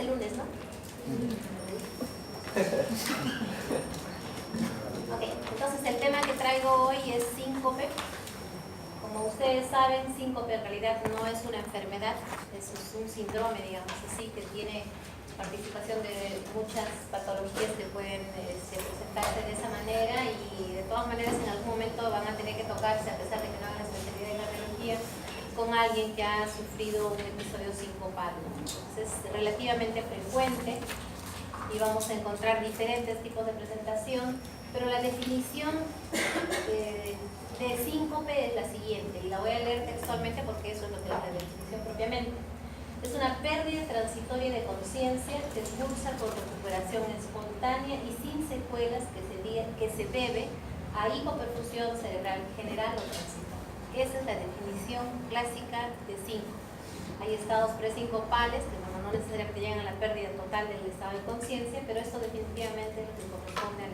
el lunes, ¿no? Ok, entonces el tema que traigo hoy es síncope. Como ustedes saben, síncope en realidad no es una enfermedad, es un síndrome, digamos así, que tiene participación de muchas patologías que pueden presentarse de esa manera, y de todas maneras en algún momento van a tener que tocarse, a pesar de que no hagan la especialidad de cardiología, con alguien que ha sufrido un episodio sincopal, ¿no? Entonces es relativamente frecuente y vamos a encontrar diferentes tipos de presentación, pero la definición de síncope es la siguiente, y la voy a leer textualmente porque eso es lo que es la definición propiamente. Es una pérdida transitoria de conciencia que cursa con recuperación espontánea y sin secuelas que se debe a hipoperfusión cerebral general o transitoria. Esa es la definición clásica de síncope. Hay estados presincopales que no necesariamente llegan a la pérdida total del estado de conciencia, pero esto definitivamente es lo que corresponde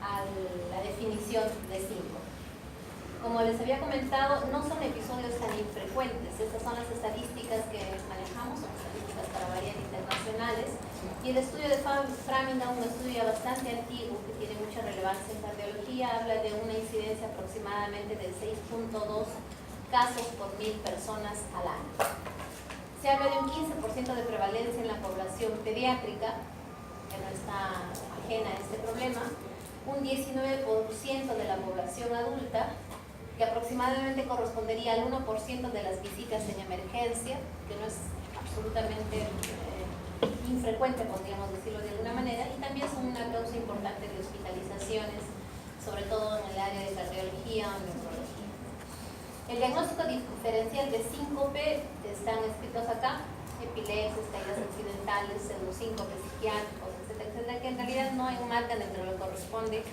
a la definición de síncope. Como les había comentado, no son episodios tan infrecuentes. Estas son las estadísticas que manejamos, son estadísticas para variar internacionales. Y el estudio de Framingham, un estudio bastante antiguo que tiene mucha relevancia en cardiología, habla de una incidencia aproximadamente de 6.2 casos por 1000 personas al año. Se habla de un 15% de prevalencia en la población pediátrica, que no está ajena a este problema, un 19% de la población adulta, que aproximadamente correspondería al 1% de las visitas en emergencia, que no es absolutamente infrecuente, podríamos decirlo de alguna manera, y también son una causa importante de hospitalizaciones, sobre todo en el área de cardiología o neurología. El diagnóstico diferencial de síncope están escritos acá: epilepsia, caídas accidentales, pseudosíncope psiquiátricos, etcétera, etcétera, que en realidad no enmarcan dentro de lo que corresponde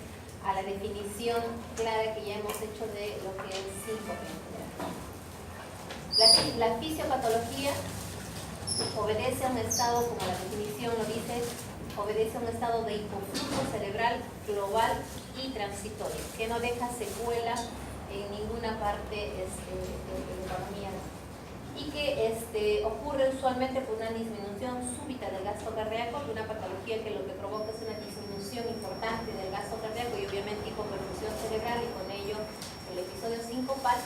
a la definición clara que ya hemos hecho de lo que es síncope. La fisiopatología obedece a un estado, como la definición lo dice, obedece a un estado de hipoflujo cerebral global y transitorio, que no deja secuela en ninguna parte de la economía, y que ocurre usualmente por una disminución súbita del gasto cardíaco, de una patología que lo que provoca es una disminución importante del gasto cardíaco y obviamente hipoperfusión cerebral, y con ello el episodio sincopal,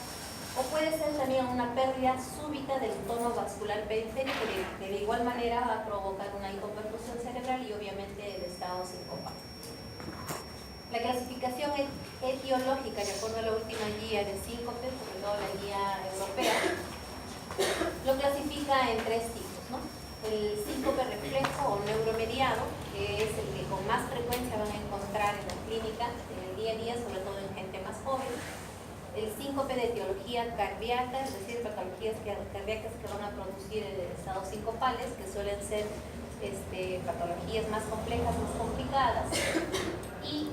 o puede ser también una pérdida súbita del tono vascular periférico, que de igual manera va a provocar una hipoperfusión cerebral y obviamente el estado sincopal. La clasificación etiológica, de acuerdo a la última guía de síncope, sobre todo la guía europea, lo clasifica en 3 tipos, ¿no? El síncope reflejo o neuromediado, que es el que con más frecuencia van a encontrar en la clínica, en el día a día, sobre todo en gente más joven. El síncope de etiología cardíaca, es decir, patologías cardíacas que van a producir estados sincopales, que suelen ser patologías más complejas, más complicadas. Y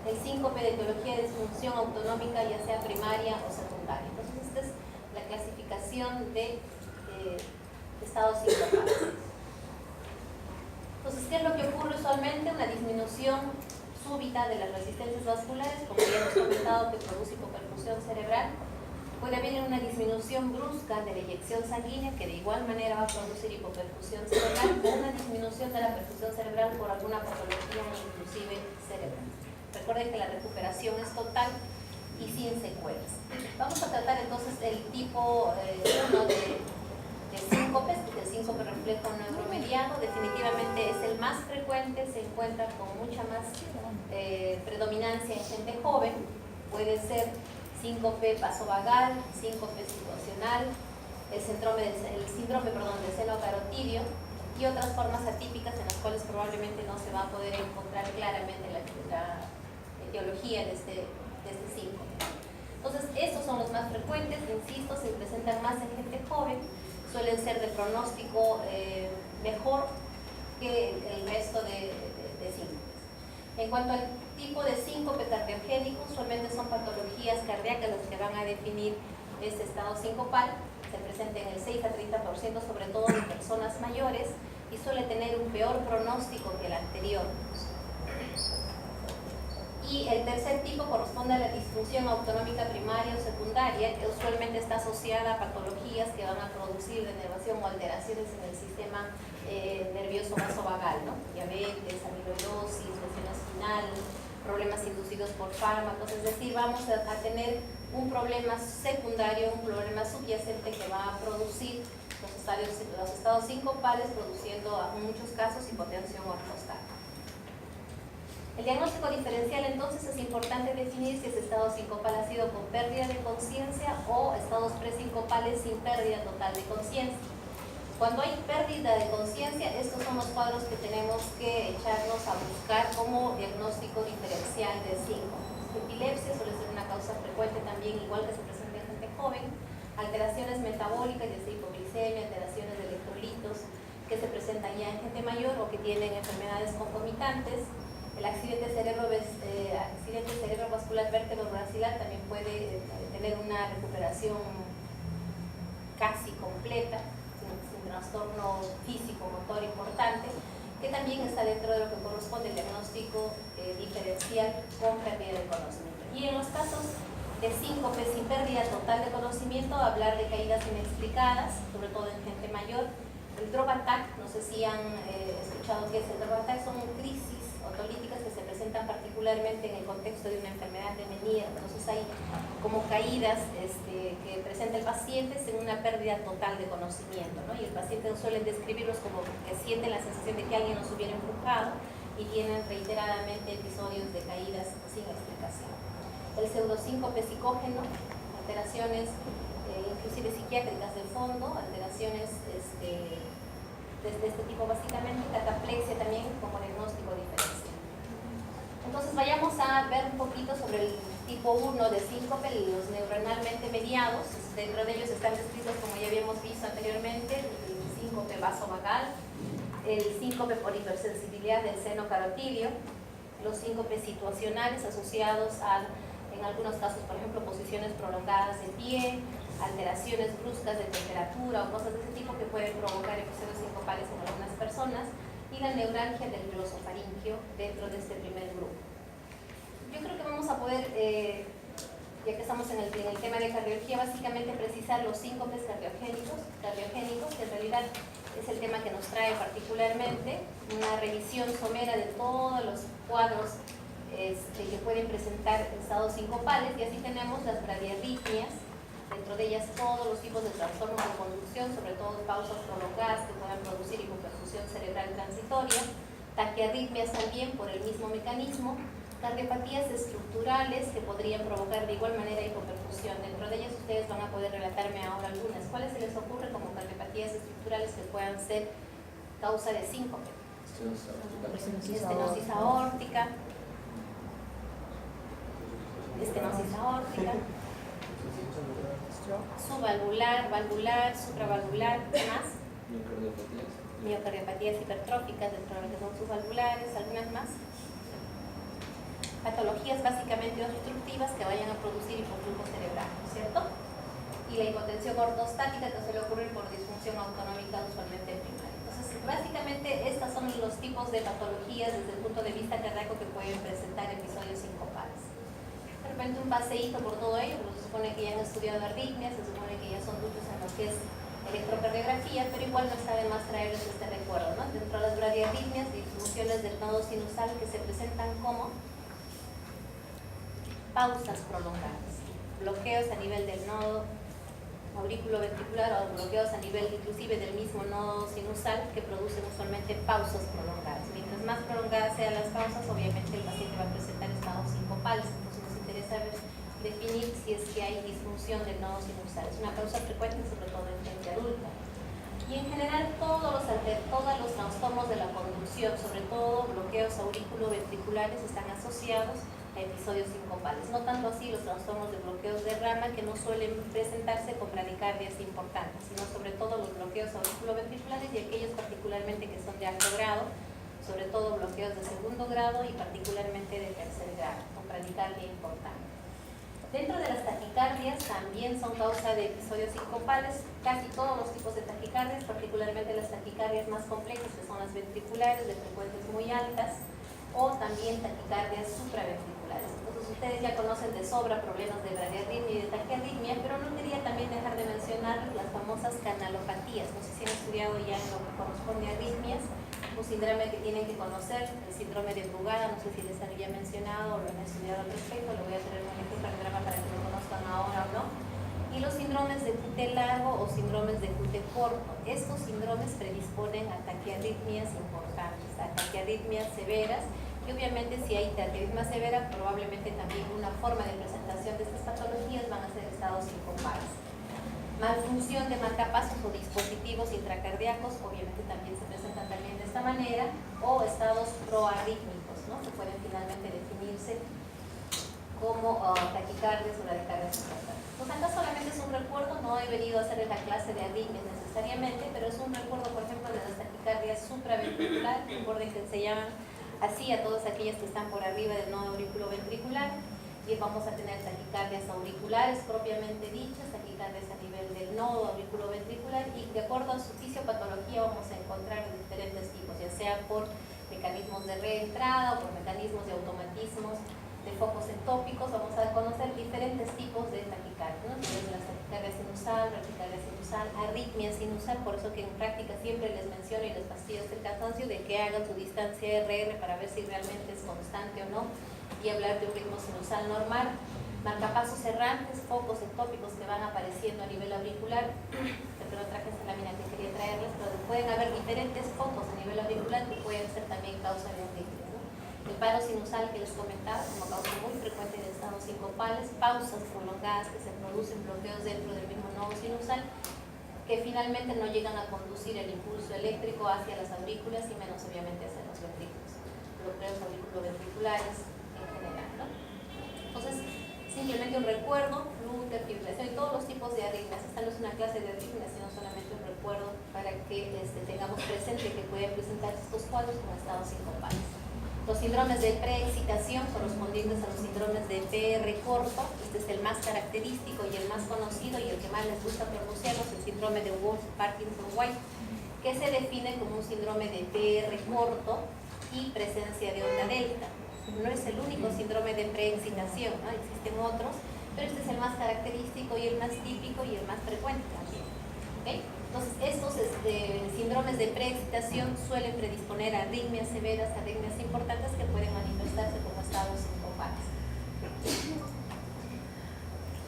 el síncope de etiología de disfunción autonómica, ya sea primaria o secundaria. Entonces, esta es la clasificación de estados sincopales. Entonces, ¿qué es lo que ocurre usualmente? Una disminución súbita de las resistencias vasculares, como ya hemos comentado, que produce hipoperfusión cerebral. Puede haber una disminución brusca de la eyección sanguínea, que de igual manera va a producir hipoperfusión cerebral, o una disminución de la perfusión cerebral por alguna patología, inclusive cerebral. Recuerden que la recuperación es total y sin secuelas. Vamos a tratar entonces el tipo 1 de síncopes, que es el síncope reflejo neuromediado. Definitivamente es el más frecuente, se encuentra con mucha más predominancia en gente joven. Puede ser síncope vasovagal, síncope situacional, el síndrome del seno carotidio y otras formas atípicas en las cuales probablemente no se va a poder encontrar claramente la etiología de este síncope. Entonces, estos son los más frecuentes, insisto, se presentan más en gente joven, suelen ser de pronóstico mejor que el resto de síncopes. En cuanto al tipo de síncope cardiogénico, usualmente son patologías cardíacas las que van a definir este estado sincopal. Se presenta en el 6 a 30%, sobre todo en personas mayores, y suele tener un peor pronóstico que el anterior. Y el tercer tipo corresponde a la disfunción autonómica primaria o secundaria, que usualmente está asociada a patologías que van a producir denervación alteración o alteraciones en el sistema nervioso vasovagal, ¿no? Diabetes, amiloidosis, lesiones final, problemas inducidos por fármacos, es decir, vamos a tener un problema secundario, un problema subyacente que va a producir los estados sincopales, produciendo en muchos casos hipotensión ortostática. El diagnóstico diferencial, entonces, es importante definir si ese estado sincopal ha sido con pérdida de conciencia o estados presincopales sin pérdida total de conciencia. Cuando hay pérdida de conciencia, estos son los cuadros que tenemos que echarnos a buscar como diagnóstico diferencial de síncope. Epilepsia suele ser una causa frecuente también, igual que se presenta en gente joven. Alteraciones metabólicas, ya sea hipoglicemia, alteraciones de electrolitos, que se presentan ya en gente mayor o que tienen enfermedades concomitantes. El accidente cerebrovascular vértebro-basilar también puede tener una recuperación casi completa, sin trastorno físico-motor importante, que también está dentro de lo que corresponde al diagnóstico diferencial con pérdida de conocimiento. Y en los casos de síncope sin pérdida total de conocimiento, hablar de caídas inexplicadas, sobre todo en gente mayor. El drop attack, no sé si han escuchado qué es el drop attack, son crisis otolíticas que se presentan particularmente en el contexto de una enfermedad de Meniere. Entonces hay como caídas que presenta el paciente sin una pérdida total de conocimiento, ¿no? Y el paciente suelen describirlos como que sienten la sensación de que alguien los hubiera empujado y tienen reiteradamente episodios de caídas sin explicación. El pseudosíncope psicógeno, alteraciones inclusive psiquiátricas de fondo, alteraciones de este tipo básicamente, cataplexia también como diagnóstico diferencial. Entonces vayamos a ver un poquito sobre el tipo 1 de síncope, los neuronalmente mediados. Dentro de ellos están descritos, como ya habíamos visto anteriormente, el síncope vasovagal, el síncope por hipersensibilidad del seno carotidio, los síncopes situacionales asociados a, en algunos casos, por ejemplo, posiciones prolongadas de pie, alteraciones bruscas de temperatura o cosas de ese tipo que pueden provocar episodios sincopales en algunas personas, y la neuralgia del glosofaringio dentro de este primer grupo. Yo creo que vamos a poder, ya que estamos en el tema de cardiología, básicamente precisar los síncopes cardiogénicos, que en realidad es el tema que nos trae particularmente, una revisión somera de todos los cuadros que pueden presentar estados sincopales, y así tenemos las bradiarritmias, dentro de ellas todos los tipos de trastornos de conducción, sobre todo pausas prolongadas que puedan producir hipoperfusión cerebral transitoria, taquiarritmias también por el mismo mecanismo, cardiopatías estructurales que podrían provocar de igual manera hipoperfusión. Dentro de ellas ustedes van a poder relatarme ahora algunas. ¿Cuáles se les ocurre como cardiopatías estructurales que puedan ser causa de síncope? Estenosis aórtica, subvalvular, valvular, supravalvular, ¿qué más? Miocardiopatías hipertróficas dentro de lo que son subvalvulares, algunas más. Patologías básicamente obstructivas que vayan a producir hipoflujo cerebral, ¿no es cierto? Y la hipotensión ortostática que suele ocurrir por disfunción autonómica usualmente primaria. Entonces, básicamente estos son los tipos de patologías desde el punto de vista cardíaco que pueden presentar episodios sincopales. De repente un paseíto por todo ello, porque se supone que ya han estudiado arritmias, se supone que ya son duchos en lo que es electrocardiografía, pero igual no está de más traerles este recuerdo, ¿no? Dentro de las bradiarritmias, disfunciones del nodo sinusal que se presentan como pausas prolongadas, bloqueos a nivel del nodo auriculoventricular o bloqueos a nivel inclusive del mismo nodo sinusal que producen usualmente pausas prolongadas. Mientras más prolongadas sean las pausas, obviamente el paciente va a presentar estados sincopales. Entonces nos interesa definir si es que hay disfunción del nodo sinusal. Es una causa frecuente, sobre todo en gente adulta. Y en general todos los trastornos de la conducción, sobre todo bloqueos auriculoventriculares, están asociados a episodios sincopales. No tanto así los trastornos de bloqueos de rama, que no suelen presentarse con bradicardias importantes, sino sobre todo los bloqueos auriculoventriculares y aquellos particularmente que son de alto grado, sobre todo bloqueos de segundo grado y particularmente de tercer grado, con bradicardia importante. Dentro de las taquicardias también son causa de episodios sincopales, casi todos los tipos de taquicardias, particularmente las taquicardias más complejas, que son las ventriculares de frecuencias muy altas, o también taquicardias supraventriculares. Entonces ustedes ya conocen de sobra problemas de bradiarritmia y de taquiarritmia, pero no quería también dejar de mencionar las famosas canalopatías. No sé si desarrollado ya en lo que corresponde a arritmias, un síndrome que tienen que conocer, el síndrome de Brugada, no sé si les había mencionado o lo han estudiado al respecto, lo voy a tener un electrocardiograma para que lo conozcan ahora o no. Y los síndromes de QT largo o síndromes de QT corto. Estos síndromes predisponen a taquiarritmias importantes, a taquiarritmias severas, y obviamente si hay taquiarritmia severa, probablemente también una forma de presentación de estas patologías van a ser estados sincopados. Malfunción de marcapasos o dispositivos intracardíacos, obviamente también se presentan también de esta manera, o estados proarrítmicos, ¿no? Que pueden finalmente definirse como taquicardias o bradicardias importantes. Pues acá solamente es un recuerdo, no he venido a hacer la clase de arritmias necesariamente, pero es un recuerdo, por ejemplo, de las taquicardias supraventriculares. Recuerden que se llaman así a todas aquellas que están por arriba del nodo auriculoventricular, y vamos a tener taquicardias auriculares propiamente dichas, taquicardias a nivel del nodo auriculoventricular, y de acuerdo a su fisiopatología vamos a encontrar diferentes tipos, ya sea por mecanismos de reentrada o por mecanismos de automatismos de focos ectópicos. Vamos a conocer diferentes tipos de taquicardia, ¿no? Desde la taquicardia sinusal, bradicardia sinusal, arritmia sinusal, por eso que en práctica siempre les menciono y les fastidio el cansancio de que hagan su distancia RR para ver si realmente es constante o no, y hablar de un ritmo sinusal normal. Marcapasos errantes, focos ectópicos que van apareciendo a nivel auricular, pero traje esta lámina que quería traerles, pero pueden haber diferentes focos a nivel auricular que pueden ser también causa de arritmia. El paro sinusal que les comentaba como causa muy frecuente de estados sincopales, pausas prolongadas que se producen, bloqueos dentro del mismo nodo sinusal, que finalmente no llegan a conducir el impulso eléctrico hacia las aurículas y menos obviamente hacia los ventrículos, bloqueos auriculoventriculares en general, ¿no? Entonces, simplemente un recuerdo, glúteo, fibrilación y todos los tipos de arritmias. Esta no es una clase de arritmias, sino solamente un recuerdo para que tengamos presente que pueden presentarse estos cuadros como estados sincopales. Los síndromes de preexcitación correspondientes a los síndromes de PR corto, este es el más característico y el más conocido y el que más les gusta pronunciarlos, el síndrome de Wolff-Parkinson-White, que se define como un síndrome de PR corto y presencia de onda delta. No es el único síndrome de preexcitación, ¿no? Existen otros, pero este es el más característico y el más típico y el más frecuente también. ¿Okay? Entonces, estos síndromes de preexcitación suelen predisponer a arritmias severas, arritmias importantes que pueden manifestarse como estados sincopales.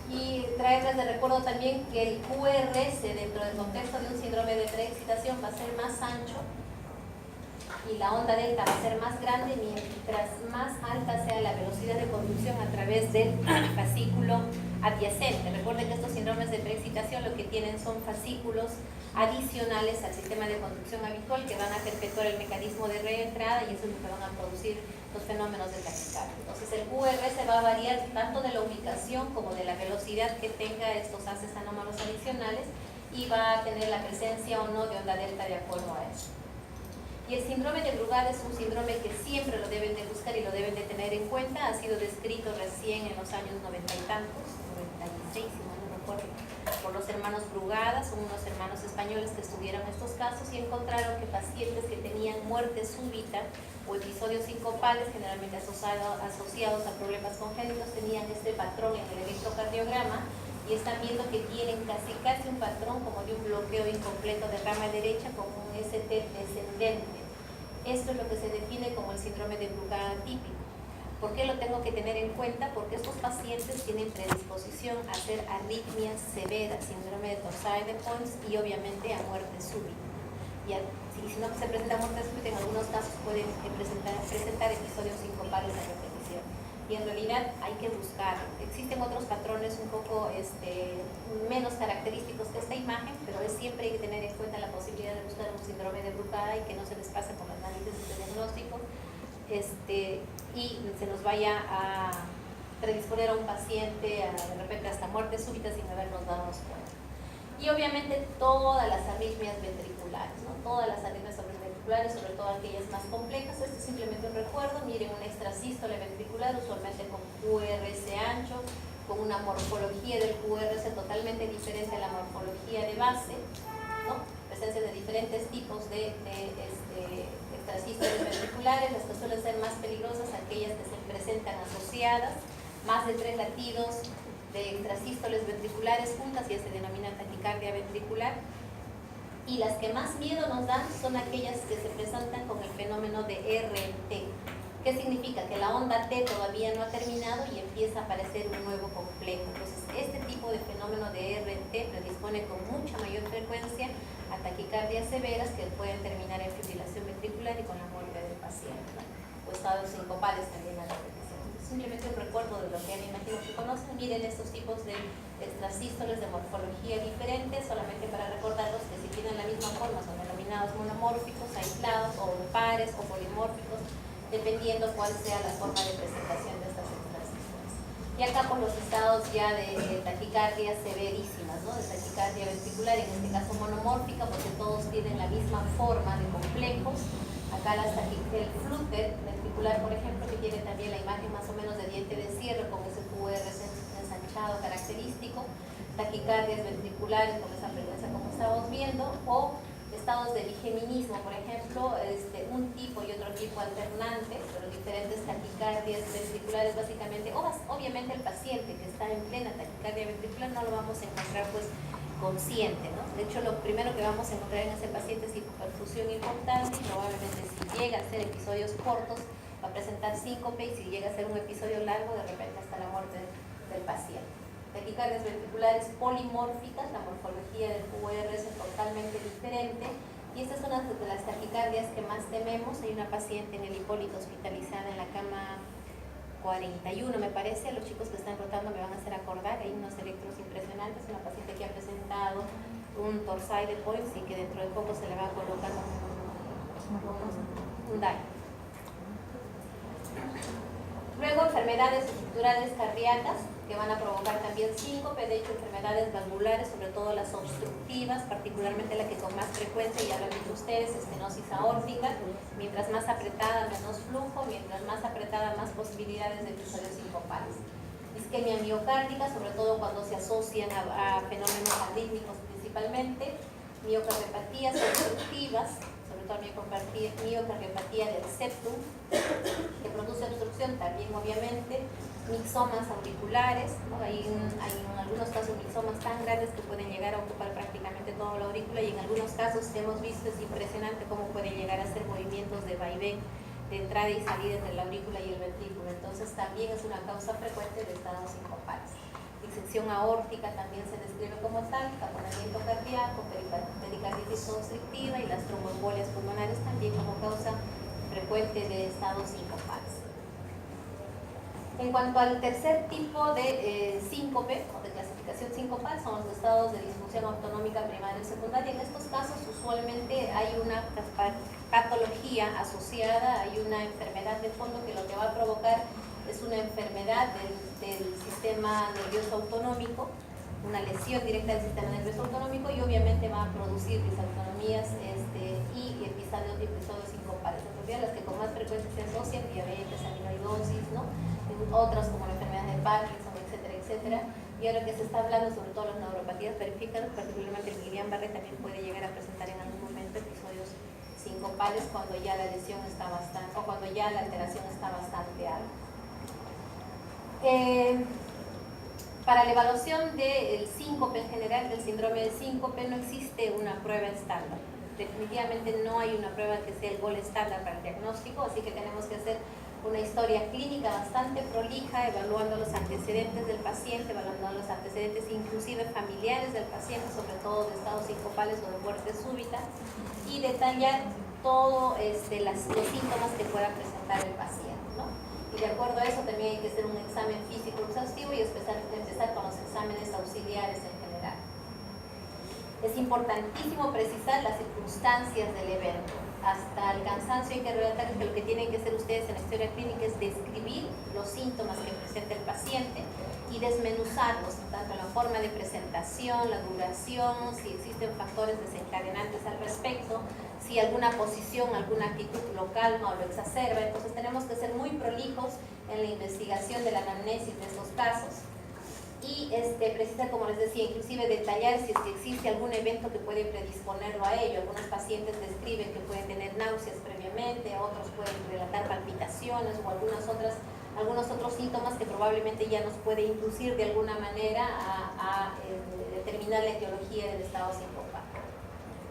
Y traerles de recuerdo también que el QRS dentro del contexto de un síndrome de preexcitación va a ser más ancho y la onda delta va a ser más grande mientras más alta sea la velocidad de conducción a través del fascículo adyacente. Recuerden que estos síndromes de preexcitación lo que tienen son fascículos adicionales al sistema de conducción habitual que van a perpetuar el mecanismo de reentrada, y eso es lo que van a producir los fenómenos de taquicardia. Entonces el QRS va a variar tanto de la ubicación como de la velocidad que tenga estos haces anómalos adicionales, y va a tener la presencia o no de onda delta de acuerdo a eso. Y el síndrome de Brugada es un síndrome que siempre lo deben de buscar y lo deben de tener en cuenta. Ha sido descrito recién en los años 90 y tantos, 96 si mal no recuerdo, por los hermanos Brugada. Son unos hermanos españoles que estudiaron estos casos y encontraron que pacientes que tenían muerte súbita o episodios sincopales, generalmente asociados a problemas congénitos, tenían este patrón en el electrocardiograma, y están viendo que tienen casi un patrón como de un bloqueo incompleto de rama derecha con un ST descendente. Esto es lo que se define como el síndrome de Brugada típico. ¿Por qué lo tengo que tener en cuenta? Porque estos pacientes tienen predisposición a hacer arritmias severas, síndrome de Torsades-de-Pons, y obviamente a muerte súbita. Y si no se presenta muerte súbita, en algunos casos pueden presentar episodios sincopales de repetición. Y en realidad hay que buscar. Existen otros patrones un poco menos característicos que esta imagen, pero siempre hay que tener en cuenta la posibilidad de buscar un síndrome de Brugada y que no se les pase por las análisis de diagnóstico y se nos vaya a predisponer a un paciente a, de repente, hasta muerte súbita sin habernos dado cuenta. Y obviamente todas las arritmias ventriculares, ¿no? Todas las arritmias ventriculares, sobre todo aquellas más complejas. Esto es simplemente un recuerdo. Miren, una extrasístole ventricular, usualmente con QRS ancho, con una morfología del QRS totalmente diferente a la morfología de base, ¿no? Presencia de diferentes tipos de extrasístoles ventriculares. Las que suelen ser más peligrosas, aquellas que se presentan asociadas, más de 3 latidos de extrasístoles ventriculares juntas, ya se denomina taquicardia ventricular. Y las que más miedo nos dan son aquellas que se presentan con el fenómeno de RT. ¿Qué significa? Que la onda T todavía no ha terminado y empieza a aparecer un nuevo complejo. Entonces, este tipo de fenómeno de RT predispone con mucha mayor frecuencia a taquicardias severas que pueden terminar en fibrilación ventricular y con la muerte del paciente, ¿no? O estados sincopales también a la repetición. Simplemente un recuerdo de lo que me imagino que conocen. Miren estos tipos de extrasístoles de morfología diferente, solamente para recordarlos que si tienen la misma forma son denominados monomórficos, aislados, o pares o polimórficos, dependiendo cuál sea la forma de presentación de estas extrasístoles. Y acá por los estados ya de taquicardia severísimas, ¿no? De taquicardia ventricular, en este caso monomórfica, porque todos tienen la misma forma de complejos. Acá el flúter ventricular, por ejemplo, que tiene también la imagen más o menos de diente de cierre con ese QR ensanchado característico, taquicardias ventriculares con esa frecuencia como estamos viendo, o estados de bigeminismo, por ejemplo, un tipo y otro tipo alternante, pero diferentes taquicardias ventriculares básicamente. Obviamente el paciente que está en plena taquicardia ventricular no lo vamos a encontrar pues consciente, ¿no? De hecho, lo primero que vamos a encontrar en ese paciente es hipoperfusión importante, y probablemente si llega a ser episodios cortos va a presentar síncope, y si llega a ser un episodio largo, de repente hasta la muerte del paciente. Taquicardias ventriculares polimórficas, la morfología del QR es totalmente diferente, y esta es una de las taquicardias que más tememos. Hay una paciente en el Hipólito hospitalizada en la cama 41, me parece. Los chicos que están rotando me van a hacer acordar, hay unos electros impresionantes, una paciente que ha presentado un torsade points y que dentro de poco se le va a colocar un daño. Luego, enfermedades estructurales cardíacas que van a provocar también síncope. De hecho, enfermedades valvulares, sobre todo las obstructivas, particularmente la que con más frecuencia, ya lo han visto ustedes, estenosis aórtica. Mientras más apretada, menos flujo; mientras más apretada, más posibilidades de episodios sincopales. Isquemia miocárdica, sobre todo cuando se asocian a fenómenos arrítmicos principalmente. Miocardiopatías obstructivas, sobre todo miocardiopatía del septum, que produce obstrucción también, obviamente. Mixomas auriculares, ¿no? Hay en algunos casos mixomas tan grandes que pueden llegar a ocupar prácticamente toda la aurícula, y en algunos casos que hemos visto es impresionante cómo pueden llegar a hacer movimientos de vaivén de entrada y salida entre la aurícula y el ventrículo. Entonces también es una causa frecuente de estados sincopales. Disección aórtica también se describe como tal, taponamiento cardíaco, pericarditis constrictiva, y las tromboembolias pulmonares también como causa frecuente de estados sincopales. En cuanto al tercer tipo de síncope o de clasificación sincopal, son los estados de disfunción autonómica primaria y secundaria. En estos casos usualmente hay una patología asociada, hay una enfermedad de fondo que lo que va a provocar es una enfermedad del sistema nervioso autonómico, una lesión directa del sistema nervioso autonómico, y obviamente va a producir disautonomías y episodios sincopales. En realidad, las que con más frecuencia se asocian: diabetes, amiloidosis, ¿no? Otras como la enfermedad de Parkinson, etcétera, etcétera. Y ahora que se está hablando sobre todo las neuropatías periféricas, particularmente el Guillain-Barré, también puede llegar a presentar en algún momento episodios sincopales cuando ya la lesión está bastante, o cuando ya la alteración está bastante alta. Para la evaluación del síncope en general, del síndrome de síncope, no existe una prueba estándar. Definitivamente no hay una prueba que sea el gol estándar para el diagnóstico, así que tenemos que hacer una historia clínica bastante prolija, evaluando los antecedentes del paciente, evaluando los antecedentes inclusive familiares del paciente, sobre todo de estados sincopales o de muerte súbita, y detallar todos los síntomas que pueda presentar el paciente, ¿no? Y de acuerdo a eso también hay que hacer un examen físico exhaustivo y empezar con los exámenes auxiliares en general. Es importantísimo precisar las circunstancias del evento. Hasta el cansancio hay que relatar que lo que tienen que hacer ustedes en la historia clínica es describir los síntomas que presenta el paciente y desmenuzarlos, tanto en la forma de presentación, la duración, si existen factores desencadenantes al respecto, si alguna posición, alguna actitud lo calma o lo exacerba. Entonces tenemos que ser muy prolijos en la investigación de la anamnesis de estos casos. Y precisar, como les decía, inclusive detallar si es que existe algún evento que puede predisponerlo a ello. Algunos pacientes describen que pueden tener náuseas previamente, otros pueden relatar palpitaciones o algunos otros síntomas que probablemente ya nos puede inducir de alguna manera a determinar la etiología del estado sincopal.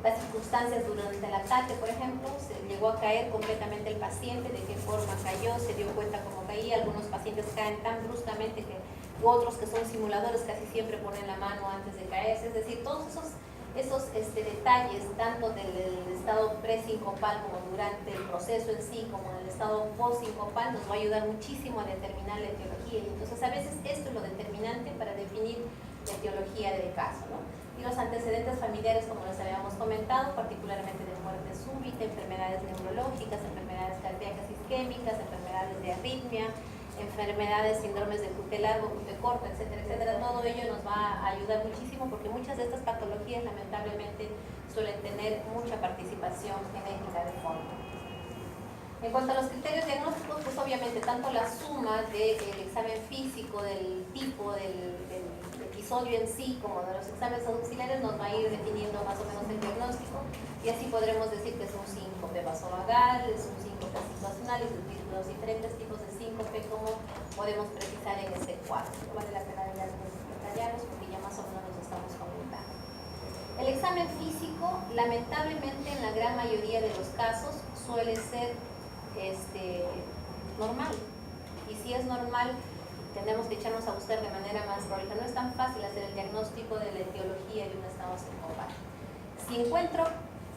las circunstancias durante el ataque, por ejemplo, se llegó a caer completamente el paciente, de qué forma cayó, se dio cuenta cómo caía. Algunos pacientes caen tan bruscamente que otros que son simuladores casi siempre ponen la mano antes de caerse. Es decir, todos esos detalles, tanto del estado pre-sincopal como durante el proceso en sí, como en el estado post-sincopal, nos va a ayudar muchísimo a determinar la etiología. Y entonces, a veces esto es lo determinante para definir la etiología del caso, ¿no? Y los antecedentes familiares, como les habíamos comentado, particularmente de muerte súbita, enfermedades neurológicas, enfermedades cardíacas isquémicas, enfermedades de arritmia, enfermedades, síndromes de cuté largo, cuté corto, etcétera, etcétera. Todo ello nos va a ayudar muchísimo porque muchas de estas patologías lamentablemente suelen tener mucha participación genética de fondo. En cuanto a los criterios diagnósticos, pues obviamente tanto la suma del examen físico, del tipo del episodio en sí, como de los exámenes auxiliares, nos va a ir definiendo más o menos el diagnóstico, y así podremos decir que es un síncope vasovagal, es un síncope situacional, y los diferentes tipos de síncope, como podemos precisar en este cuadro. No vale la pena detallarlos porque ya más o menos los estamos comentando. El examen físico, lamentablemente en la gran mayoría de los casos, suele ser normal, y si es normal, tenemos que echarnos a buscar de manera más prolija. No es tan fácil hacer el diagnóstico de la etiología de un estado sincopal. Si encuentro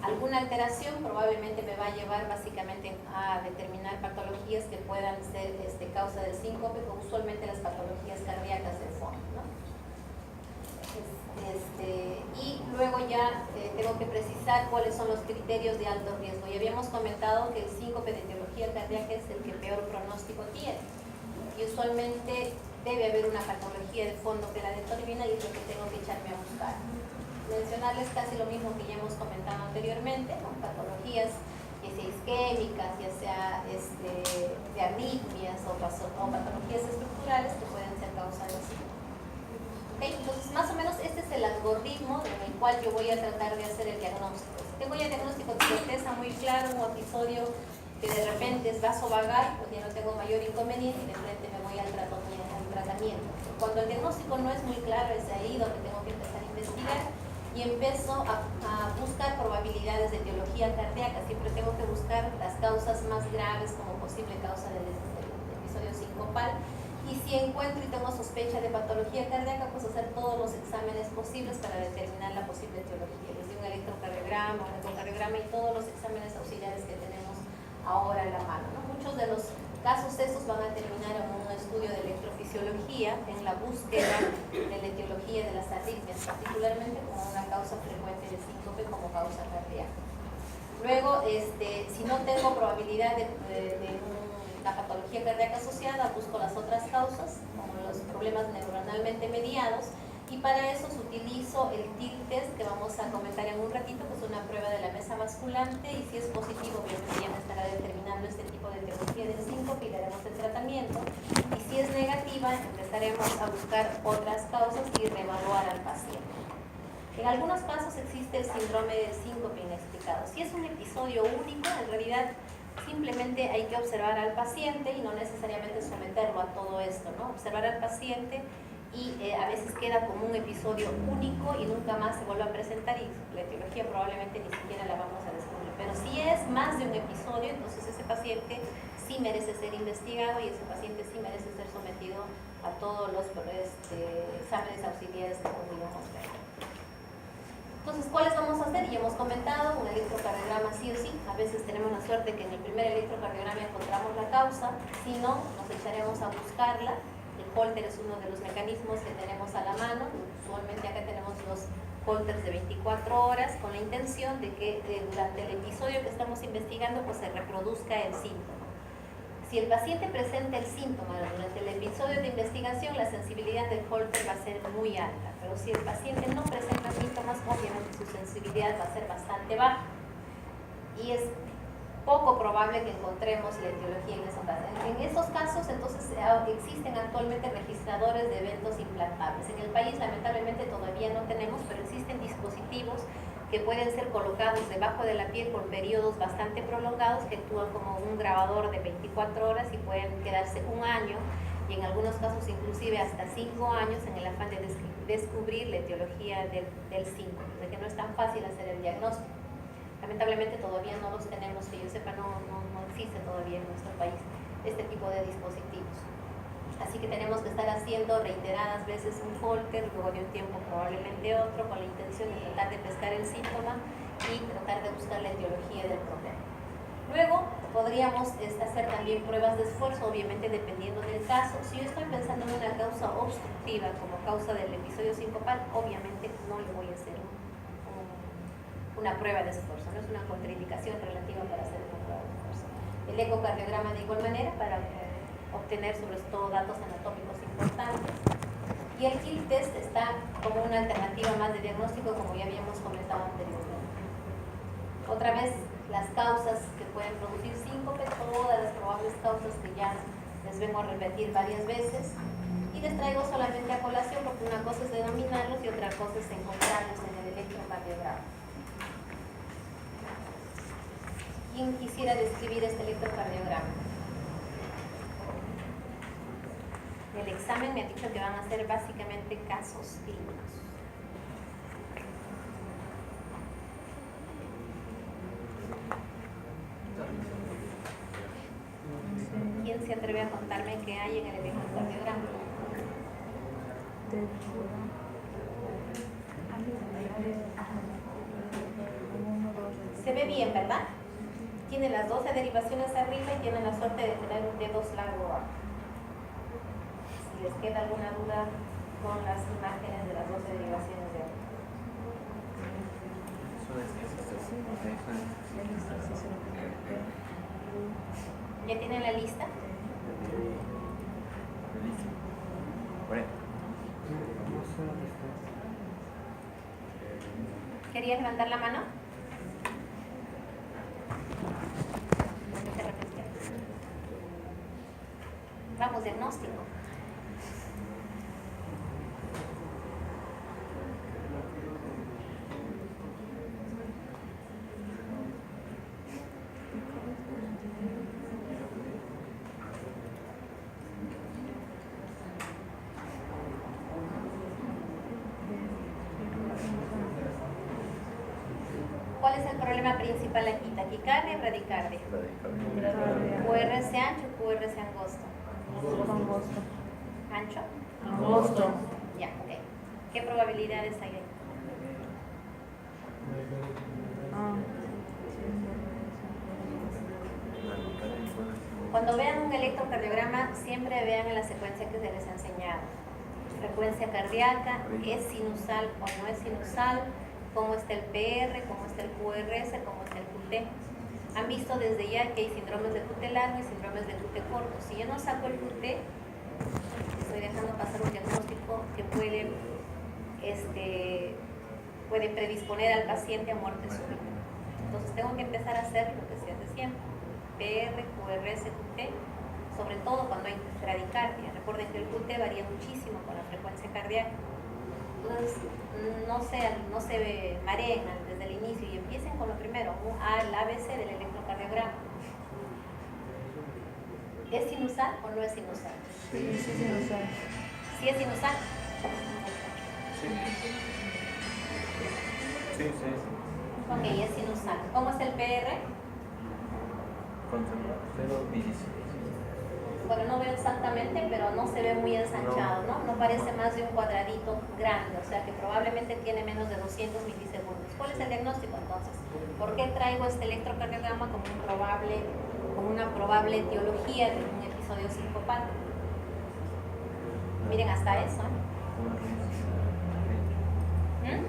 alguna alteración, probablemente me va a llevar básicamente a determinar patologías que puedan ser causa del síncope, como usualmente las patologías cardíacas del fondo, ¿no? Y luego ya tengo que precisar cuáles son los criterios de alto riesgo. Y habíamos comentado que el síncope de etiología cardíaca es el que peor pronóstico tiene. Y usualmente debe haber una patología de fondo que la determina, y es lo que tengo que echarme a buscar. Mencionarles casi lo mismo que ya hemos comentado anteriormente, con patologías ya sea isquémicas, ya sea de arritmias o patologías estructurales que pueden ser causa del síncope. ¿Okay? Entonces, más o menos este es el algoritmo en el cual yo voy a tratar de hacer el diagnóstico. Si tengo ya diagnóstico de certeza muy claro, un episodio que de repente es vasovagal, pues ya no tengo mayor inconveniente y de frente me voy al tratamiento. Cuando el diagnóstico no es muy claro, es ahí donde tengo que empezar a investigar y empiezo a buscar probabilidades de etiología cardíaca. Siempre tengo que buscar las causas más graves como posible causa del episodio sincopal. Y si encuentro y tengo sospecha de patología cardíaca, pues hacer todos los exámenes posibles para determinar la posible etiología. Desde un electrocardiograma, un ecocardiograma y todos los exámenes auxiliares que tenemos ahora en la mano, ¿no? Muchos de los casos estos van a terminar en un estudio de electrofisiología en la búsqueda de la etiología de las arritmias, particularmente como una causa frecuente de síncope como causa cardíaca. Luego, si no tengo probabilidad de una patología cardíaca asociada, busco las otras causas, como los problemas neuronalmente mediados, y para eso utilizo el TIL test que vamos a comentar en un ratito, que es una prueba de la mesa basculante, y si es positivo, obviamente ya me estará determinando este tipo de etiología del síncope y le haremos el tratamiento, y si es negativa, empezaremos a buscar otras causas y reevaluar al paciente. En algunos casos existe el síndrome del síncope inexplicado. Si es un episodio único, en realidad simplemente hay que observar al paciente y no necesariamente someterlo a todo esto, ¿no? Observar al paciente y a veces queda como un episodio único y nunca más se vuelve a presentar, y la etiología probablemente ni siquiera la vamos a descubrir. Pero si es más de un episodio, entonces ese paciente sí merece ser investigado y ese paciente sí merece ser sometido a todos los exámenes auxiliares que podríamos ver. Entonces, ¿cuáles vamos a hacer? Ya hemos comentado, un electrocardiograma sí o sí. A veces tenemos la suerte que en el primer electrocardiograma encontramos la causa, si no, nos echaremos a buscarla. El Holter es uno de los mecanismos que tenemos a la mano. Usualmente acá tenemos los Holters de 24 horas con la intención de que durante el episodio que estamos investigando pues se reproduzca el síntoma. Si el paciente presenta el síntoma durante el episodio de investigación, la sensibilidad del Holter va a ser muy alta, pero si el paciente no presenta síntomas, obviamente su sensibilidad va a ser bastante baja y es poco probable que encontremos la etiología en esos casos. En esos casos, entonces, existen actualmente registradores de eventos implantables. En el país, lamentablemente, todavía no tenemos, pero existen dispositivos que pueden ser colocados debajo de la piel por periodos bastante prolongados, que actúan como un grabador de 24 horas y pueden quedarse un año, y en algunos casos inclusive hasta 5 años, en el afán de descubrir la etiología del síncope, de que no es tan fácil hacer el diagnóstico. Lamentablemente todavía no los tenemos, que yo sepa, no existe todavía en nuestro país este tipo de dispositivos. Así que tenemos que estar haciendo reiteradas veces un Holter, luego de un tiempo probablemente otro, con la intención de tratar de pescar el síntoma y tratar de buscar la etiología del problema. Luego podríamos hacer también pruebas de esfuerzo, obviamente dependiendo del caso. Si yo estoy pensando en una causa obstructiva como causa del episodio sincopal, obviamente no le voy a hacer una prueba de esfuerzo, no es una contraindicación relativa para hacer una prueba de esfuerzo. El ecocardiograma de igual manera para obtener sobre todo datos anatómicos importantes. Y el Hill test está como una alternativa más de diagnóstico, como ya habíamos comentado anteriormente. Otra vez, las causas que pueden producir síncope, todas las probables causas que ya les vengo a repetir varias veces, y les traigo solamente a colación porque una cosa es denominarlos y otra cosa es encontrarlos en el electrocardiograma. ¿Quién quisiera describir este electrocardiograma? El examen me ha dicho que van a ser básicamente casos clínicos. ¿Quién se atreve a contarme qué hay en el electrocardiograma? Se ve bien, ¿verdad? Tiene las 12 derivaciones arriba y tiene la suerte de tener un dedo largo abajo. Si les queda alguna duda con las imágenes de las 12 derivaciones de arriba. ¿Ya tienen la lista? ¿Querías levantar la mano? Vamos, diagnóstico. ¿Cuál es el problema principal aquí? ¿Taquicardia o bradicardia? QRS ancho o QRS angosto. ¿Ancho? Angosto. Ya, ok. ¿Qué probabilidades hay ahí? Cuando vean un electrocardiograma, siempre vean en la secuencia que se les ha enseñado. Frecuencia cardíaca, ¿es sinusal o no es sinusal? ¿Cómo está el PR? ¿Cómo está el QRS? ¿Cómo está el QT? Han visto desde ya que hay síndromes de QT largo y síndromes de QT corto. Si yo no saco el QT, estoy dejando pasar un diagnóstico que puede predisponer al paciente a muerte súbita. Entonces tengo que empezar a hacer lo que se hace siempre. PR, QRS, QT, sobre todo cuando hay bradicardia. Recuerden que el QT varía muchísimo con la frecuencia cardíaca. Entonces, no se mareen desde el inicio y empiecen con lo primero, el ABC del electrocardiograma. ¿Es sinusal o no es sinusal? Sí, es sinusal. ¿Sí es sinusal? Sí. Ok, es sinusal. ¿Cómo es el PR? Conservador, 0,16. Bueno, no veo exactamente, pero no se ve muy ensanchado, ¿no? No parece más de un cuadradito grande, o sea que probablemente tiene menos de 200 milisegundos. ¿Cuál es el diagnóstico entonces? ¿Por qué traigo este electrocardiograma como una probable etiología de un episodio sincopal? Miren hasta eso, ¿eh?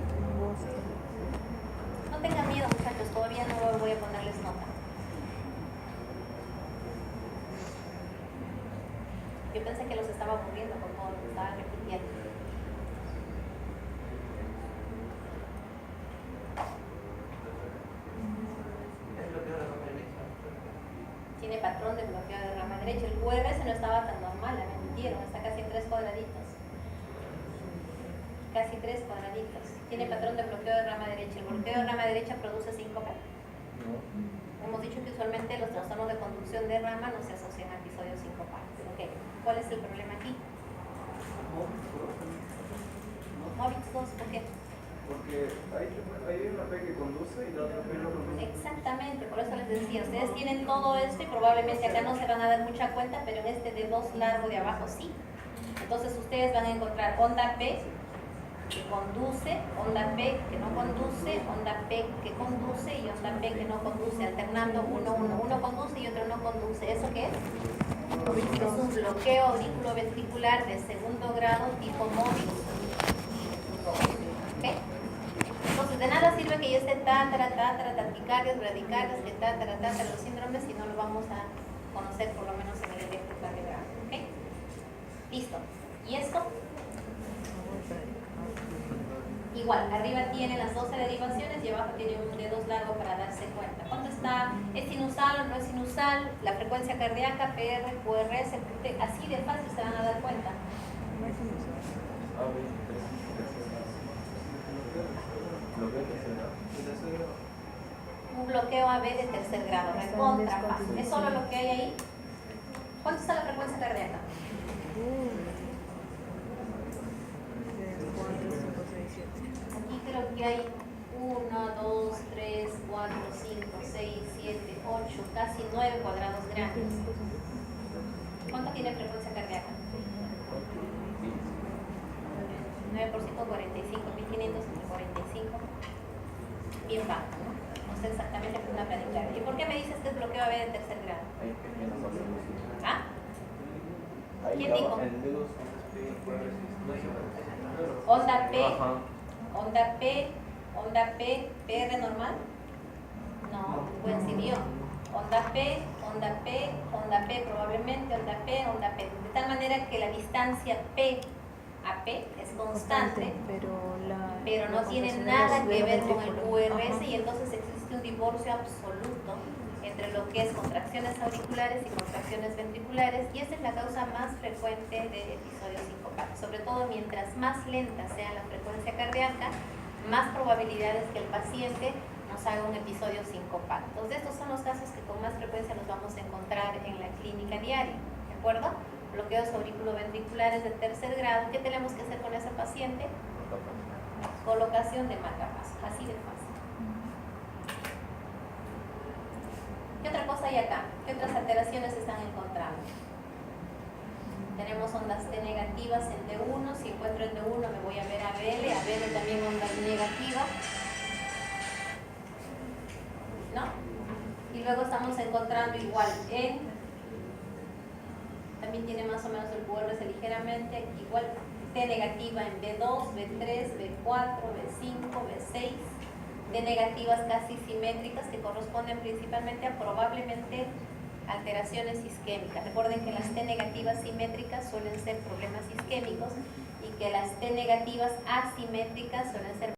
No tengan miedo, muchachos, todavía no voy a ponerles nota. Yo pensé que los estaba aburriendo con todo lo que estaba repitiendo. Tiene patrón de bloqueo de rama derecha. El QRS no estaba tan normal, me mintieron, está casi en 3 cuadraditos. Casi 3 cuadraditos. Tiene patrón de bloqueo de rama derecha. ¿El bloqueo de rama derecha produce síncope? No. Hemos dicho que usualmente los trastornos de conducción de rama no se asocian a episodios sincopales. Okay. ¿Cuál es el problema aquí? Morbix 2, ¿por qué? Porque hay una P que conduce y la otra P no conduce. siempre, por eso les decía, ustedes tienen todo esto y probablemente acá no se van a dar mucha cuenta, pero en este D2 largo de abajo sí. Entonces ustedes van a encontrar onda P que conduce, onda P que no conduce, onda P que conduce y onda P que no conduce, alternando uno conduce y otro no conduce. ¿Eso qué es? Es un bloqueo auriculoventricular de segundo grado tipo móvil. ¿Ok? Entonces de nada sirve que yo esté taquicardias, bradicardias, que los síndromes si no lo vamos a conocer por lo menos en el electrocardiograma. ¿Ok? Listo. ¿Y esto? Igual, arriba tiene las 12 derivaciones y abajo tiene un D2 largo para darse cuenta. ¿Cuánto está? ¿Es sinusal o no es sinusal? La frecuencia cardíaca, PR, QRS, QT, así de fácil se van a dar cuenta. Un bloqueo AB de tercer grado, recontra fácil. ¿Es solo lo que hay ahí? ¿Cuánto está la frecuencia cardíaca? 4, 5, 6, 7. Aquí creo que hay 1, 2, 3, 4, 5, 6, 7, 8, casi 9 cuadrados grandes. ¿Cuánto tiene frecuencia cardíaca? 9 por 5, 45, 1500 entre 45. Bien bajo, ¿no? No sé exactamente qué es una bradicardia. ¿Y por qué me dices que es bloqueo AB de tercer grado? ¿Ah? ¿Quién dijo? Onda P, onda P, PR normal. No, coincidió. Onda P, probablemente, onda P. De tal manera que la distancia P a P es constante, pero no tiene nada que ver con el QRS y entonces existe un divorcio absoluto entre lo que es contracciones auriculares y contracciones ventriculares, y esta es la causa más frecuente de episodios sincopados. Sobre todo mientras más lenta sea la frecuencia cardíaca, más probabilidades que el paciente nos haga un episodio sincopado. Entonces estos son los casos que con más frecuencia nos vamos a encontrar en la clínica diaria, ¿de acuerdo? Bloqueos auriculoventriculares de tercer grado. ¿Qué tenemos que hacer con ese paciente? Colocación de marcapasos, así de fácil. ¿Qué otra cosa hay acá? ¿Qué otras alteraciones se están encontrando? Tenemos ondas T negativas en D1. Si encuentro en D1 me voy a ver a BL también onda negativa, ¿no? Y luego estamos encontrando igual también tiene más o menos el QRS ligeramente, igual T negativa en B2, B3, B4, B5, B6, T negativas casi simétricas que corresponden principalmente a probablemente alteraciones isquémicas. Recuerden que las T negativas simétricas suelen ser problemas isquémicos y que las T negativas asimétricas suelen ser